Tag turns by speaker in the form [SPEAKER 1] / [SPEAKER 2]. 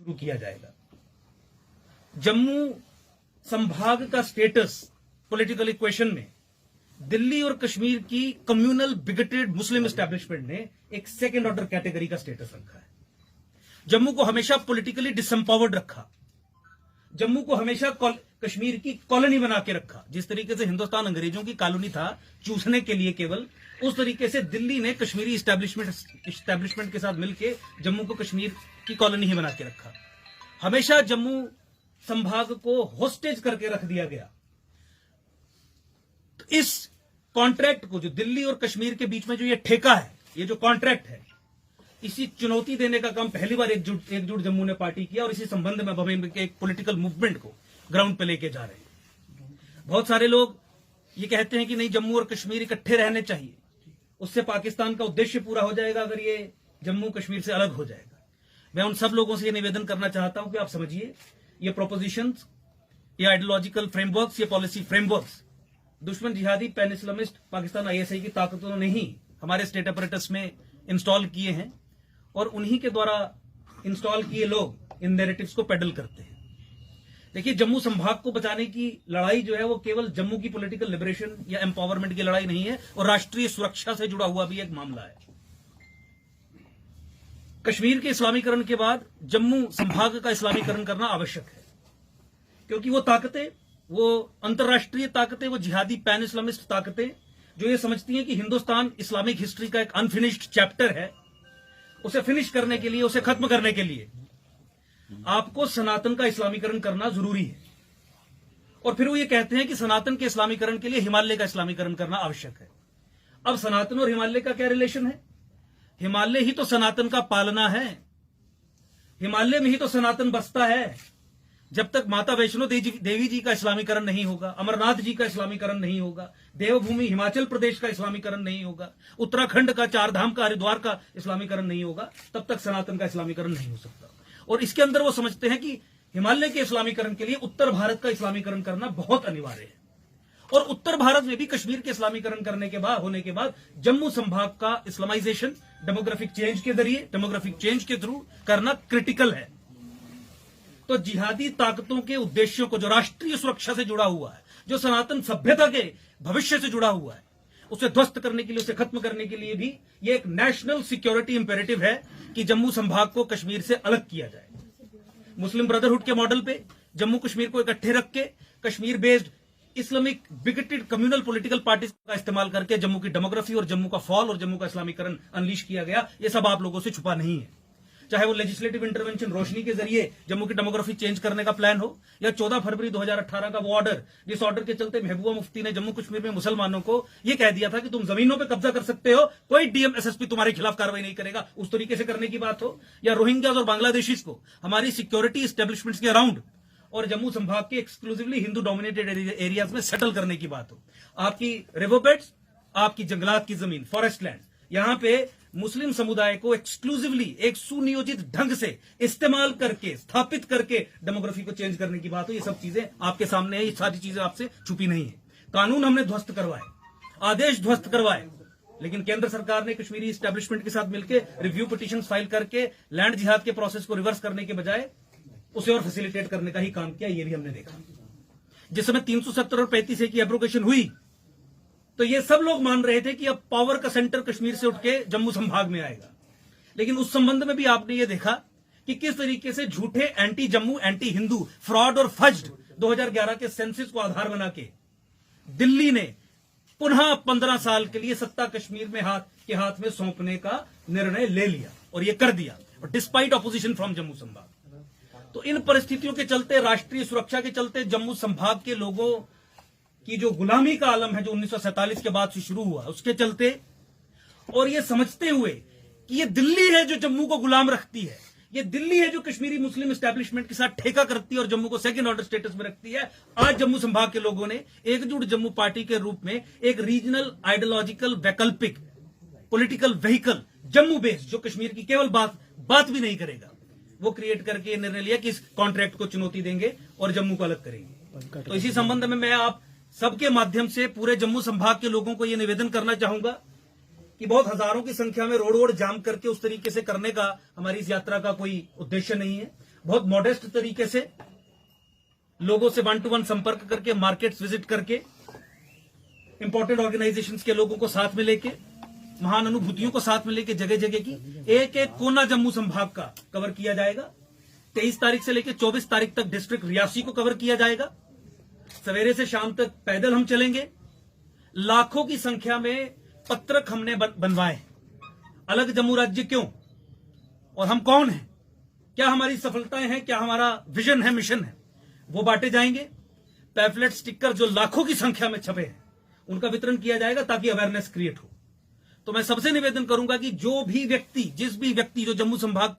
[SPEAKER 1] शुरू किया जाएगा। जम्मू संभाग का स्टेटस पॉलिटिकल इक्वेशन में दिल्ली और कश्मीर की कम्युनल बिगटेड मुस्लिम एस्टैब्लिशमेंट ने एक सेकेंड ऑर्डर कैटेगरी का स्टेटस रखा है। जम्मू को हमेशा पॉलिटिकली डिसएम्पावर्ड रखा, जम्मू को हमेशा कश्मीर की कॉलोनी बना के रखा। जिस तरीके से हिंदुस्तान अंग्रेजों की कॉलोनी था चूसने के लिए केवल, उस तरीके से दिल्ली ने कश्मीरी एस्टैब्लिशमेंट के साथ मिलकर जम्मू को कश्मीर की कॉलोनी ही बना के रखा। हमेशा जम्मू संभाग को होस्टेज करके रख दिया गया। तो इस कॉन्ट्रैक्ट को, जो दिल्ली और कश्मीर के बीच में जो ये ठेका है, ये जो कॉन्ट्रैक्ट है, इसी चुनौती देने का काम पहली बार एकजुट जम्मू ने पार्टी किया और इसी संबंध में हम एक पॉलिटिकल मूवमेंट को ग्राउंड पे लेके जा रहे हैं। बहुत सारे लोग ये कहते हैं कि नहीं, जम्मू और कश्मीर इकट्ठे रहने चाहिए, उससे पाकिस्तान का उद्देश्य पूरा हो जाएगा अगर ये जम्मू कश्मीर से अलग हो जाएगा। मैं उन सब लोगों से ये निवेदन करना चाहता हूं कि आप समझिए, ये प्रोपोजिशंस, ये आइडियोलॉजिकल फ्रेमवर्क्स, ये पॉलिसी फ्रेमवर्क्स दुश्मन जिहादी पैन इस्लामिस्ट पाकिस्तान आईएसआई की ताकतों ने ही हमारे स्टेट अपरेटस में इंस्टॉल किए हैं और उन्हीं के द्वारा इंस्टॉल किए लोग इन नैरेटिव्स को पेडल करते हैं। देखिए, जम्मू संभाग को बचाने की लड़ाई जो है वो केवल जम्मू की पॉलिटिकल लिबरेशन या एम्पावरमेंट की लड़ाई नहीं है, और राष्ट्रीय सुरक्षा से जुड़ा हुआ भी एक मामला है। कश्मीर के इस्लामीकरण के बाद जम्मू संभाग का इस्लामीकरण करना आवश्यक है, क्योंकि वो ताकतें, वो अंतर्राष्ट्रीय ताकतें, वो जिहादी पैन इस्लामिस्ट ताकतें जो ये समझती हैं कि हिंदुस्तान इस्लामिक हिस्ट्री का एक अनफिनिश्ड चैप्टर है, उसे फिनिश करने के लिए, उसे खत्म करने के लिए आपको सनातन का इस्लामीकरण करना जरूरी है। और फिर वो ये कहते हैं कि सनातन के इस्लामीकरण के लिए हिमालय का इस्लामीकरण करना आवश्यक है। अब सनातन और हिमालय का क्या रिलेशन है? हिमालय ही तो सनातन का पालना है, हिमालय में ही तो सनातन बसता है। जब तक माता वैष्णो देवी जी का इस्लामीकरण नहीं होगा, अमरनाथ जी का इस्लामीकरण नहीं होगा, देवभूमि हिमाचल प्रदेश का इस्लामीकरण नहीं होगा, उत्तराखंड का, चारधाम का, हरिद्वार का इस्लामीकरण नहीं होगा, तब तक सनातन का इस्लामीकरण नहीं हो सकता। और इसके अंदर वो समझते हैं कि हिमालय के इस्लामीकरण के लिए उत्तर भारत का इस्लामीकरण करना बहुत अनिवार्य है, और उत्तर भारत में भी कश्मीर के इस्लामीकरण करने के बाद, होने के बाद जम्मू संभाग का इस्लामाइजेशन डेमोग्राफिक चेंज के जरिए, डेमोग्राफिक चेंज के थ्रू करना क्रिटिकल है। तो जिहादी ताकतों के उद्देश्यों को, जो राष्ट्रीय सुरक्षा से जुड़ा हुआ है, जो सनातन सभ्यता के भविष्य से जुड़ा हुआ है, उसे ध्वस्त करने के लिए, उसे खत्म करने के लिए भी ये एक नेशनल सिक्योरिटी इंपेरेटिव है कि जम्मू संभाग को कश्मीर से अलग किया जाए। मुस्लिम ब्रदरहुड के मॉडल पे जम्मू कश्मीर को इकट्ठे रख के Kashmir based Islamic bigoted communal political parties का इस्तेमाल करके जम्मू की डेमोग्राफी और जम्मू का फॉल और जम्मू का इस्लामीकरण अनलीश किया गया। ये सब आप लोगों से छुपा नहीं है। चाहे वो लेजिस्लेटिव इंटरवेंशन रोशनी के जरिए जम्मू की डेमोग्राफी चेंज करने का प्लान हो, या 14 फरवरी 2018 का वो ऑर्डर, जिस ऑर्डर के चलते महबूबा मुफ्ती ने जम्मू कश्मीर में मुसलमानों को ये कह दिया था कि तुम जमीनों पे कब्जा कर सकते हो, कोई डीएम एसएसपी तुम्हारे खिलाफ कार्रवाई नहीं करेगा, उस तरीके से करने की बात हो, या रोहिंग्याज और बांग्लादेशीज को हमारी सिक्योरिटी एस्टेब्लिशमेंट्स के अराउंड और जम्मू संभाग के एक्सक्लूसिवली हिंदू डोमिनेटेड एरियाज में सेटल करने की बात हो। आपकी रिवरबेड्स, आपकी जंगलात की जमीन, फॉरेस्ट लैंड, यहां पे मुस्लिम समुदाय को एक्सक्लूसिवली एक सुनियोजित ढंग से इस्तेमाल करके, स्थापित करके डेमोग्राफी को चेंज करने की बात हो। ये सब चीजें आपके सामने है, ये सारी चीजें आपसे छुपी नहीं है। कानून हमने ध्वस्त करवाए, आदेश ध्वस्त करवाए, लेकिन केंद्र सरकार ने कश्मीरी एस्टैब्लिशमेंट के साथ मिलकर रिव्यू पिटीशन फाइल करके लैंड जिहाद के प्रोसेस को रिवर्स करने के बजाय उसे और फैसिलिटेट करने का ही काम किया। ये भी हमने देखा। जिस समय 370 और 35A की एब्रोगेशन हुई, तो ये सब लोग मान रहे थे कि अब पावर का सेंटर कश्मीर से उठ के जम्मू संभाग में आएगा। लेकिन उस संबंध में भी आपने ये देखा कि किस तरीके से झूठे anti Jammu, anti Hindu, fraud और फज्ड 2011 के सेंसस को आधार बना के दिल्ली ने पुनः 15 साल के लिए सत्ता कश्मीर में हाथ में सौंपने का निर्णय ले लिया, और ये कर दिया, और डिस्पाइट ऑपोजिशन फ्रॉम जम्मू संभाग। तो इन परिस्थितियों के चलते, राष्ट्रीय सुरक्षा के चलते, जम्मू संभाग के लोगों की जो गुलामी का आलम है, जो 1947 के बाद से शुरू हुआ, उसके चलते, और ये समझते हुए कि ये दिल्ली है जो जम्मू को गुलाम रखती है, ये दिल्ली है जो कश्मीरी मुस्लिम एस्टैब्लिशमेंट के साथ ठेका करती है और जम्मू को सेकंड ऑर्डर स्टेटस में रखती है, आज जम्मू संभाग के लोगों ने एकजुट जम्मू पार्टी के रूप में एक रीजनल आइडियोलॉजिकल वैकल्पिक पॉलिटिकल व्हीकल जम्मू बेस्ड, जो कश्मीर की केवल बात भी नहीं करेगा, वो क्रिएट करके निर्णय लिया कि इस कॉन्ट्रैक्ट को चुनौती देंगे और जम्मू को अलग करेंगे। तो इसी संबंध में मैं आप सबके माध्यम से पूरे जम्मू संभाग के लोगों को यह निवेदन करना चाहूंगा कि बहुत हजारों की संख्या में रोड जाम करके उस तरीके से करने का हमारी इस यात्रा का कोई उद्देश्य नहीं है। बहुत मॉडेस्ट तरीके से लोगों से 1-to-1 संपर्क करके, मार्केट्स विजिट करके, इंपॉर्टेंट ऑर्गेनाइजेशंस के लोगों को साथ में लेके, महान अनुभूतियों को साथ में लेके जगह जगह की एक एक कोना जम्मू संभाग का कवर किया जाएगा। 23 तारीख से लेकर 24 तारीख तक डिस्ट्रिक्ट रियासी को कवर किया जाएगा। सवेरे से शाम तक पैदल हम चलेंगे। लाखों की संख्या में पत्रक हमने बनवाए। अलग जम्मू राज्य क्यों और हम कौन हैं, क्या हमारी सफलताएं हैं, क्या हमारा विजन है, मिशन है, वो बांटे जाएंगे। पैम्फलेट, स्टिकर जो लाखों की संख्या में छपे हैं उनका वितरण किया जाएगा ताकि अवेयरनेस क्रिएट हो। तो मैं सबसे निवेदन करूंगा कि जो भी व्यक्ति, जिस भी व्यक्ति जो जम्मू संभाग का